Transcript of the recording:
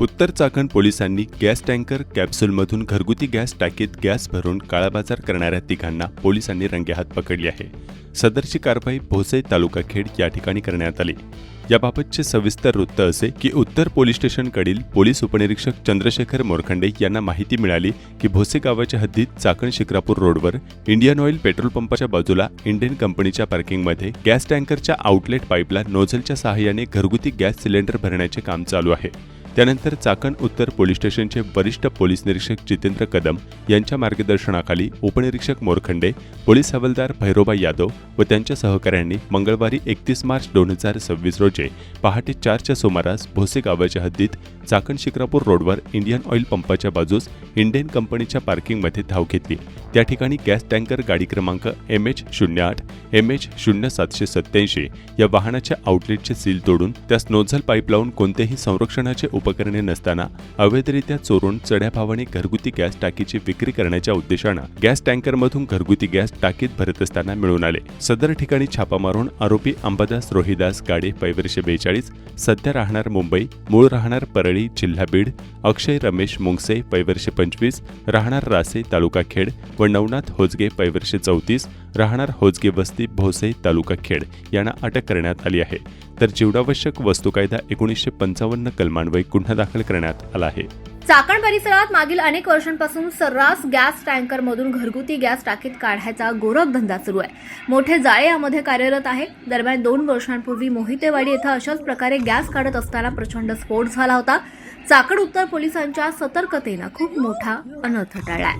उत्तर चाकण पोलिसांनी gas tanker कॅप्सूलमधून घरगुती गॅस टाकीत गॅस भरून काळाबाजार करणाऱ्या तिघांना पोलिसांनी रंगेहात पकडले आहे। सदरची कारवाई भोसे तालुका खेड या ठिकाणी करण्यात आली। याबाबतचे सविस्तर वृत्त असे की उत्तर पोलीस स्टेशनकडील पोलीस उपनिरीक्षक चंद्रशेखर मोरखंडे यांना माहिती मिळाली की भोसे गावाच्या हद्दीत चाकण शिक्रापूर रोडवर इंडियन ऑइल पेट्रोल पंपाच्या बाजूला इंडियन कंपनीच्या पार्किंगमध्ये गॅस टँकरच्या आउटलेट पाईपला नोझलच्या सहाय्याने घरगुती गॅस सिलेंडर भरण्याचे काम चालू आहे। त्यानंतर चाकण उत्तर पोलीस स्टेशनचे वरिष्ठ पोलीस निरीक्षक जितेंद्र कदम यांच्या मार्गदर्शनाखाली उपनिरीक्षक मोरखंडे, पोलीस हवालदार भैरोबा यादव व त्यांच्या सहकाऱ्यांनी मंगळवारी 31 मार्च 2026 रोजी पहाटे 4च्या सुमारास भोसे गावाच्या हद्दीत चाकण शिक्रापूर रोडवर इंडियन ऑइल पंपाच्या बाजूस इंडियन कंपनीच्या पार्किंगमध्ये धाव घेतली। त्या ठिकाणी गॅस टँकर गाडी क्रमांक MH08 MH0787 या वाहनाच्या आउटलेटचे सील तोडून त्यास नोझल पाईप लावून कोणतेही संरक्षणाचे उपकरणे नसताना अवैधरित्या चोरून चढ्या भावाने घरगुती गॅस टाकीची विक्री करण्याच्या उद्देशाने गॅस टँकरमधून घरगुती गॅस टाकीत भरत असताना मिळून आले। सदर ठिकाणी छापा मारून आरोपी अंबादास रोहिदास गाडे वय 42 सध्या राहणार मुंबई, मूळ राहणार परळी जिल्हा बीड, अक्षय रमेश मुंगसे वय 25 राहणार रासे तालुका खेड व नवनाथ होजगे वय 34 राहणार होजगे वस्ती भोसे तालुका खेड यांना अटक करण्यात आली आहे। तर जीवनावश्यक वस्तू कायदा 1955 कलमान्वये गुन्हा दाखल करण्यात आला आहे। चाकण परिसरात मागील अनेक वर्षांपासून सर्रास गॅस टँकरमधून घरगुती गॅस टाकीत काढायचा गोरखधंदा सुरू आहे। मोठे जाळे यामध्ये कार्यरत आहे। दरम्यान 2 वर्षांपूर्वी मोहितेवाडी येथे अशाच प्रकारे गॅस काढत असताना प्रचंड स्फोट झाला होता। चाकण उत्तर पोलिसांच्या सतर्कतेने खूप मोठा अनर्थ टळलाय।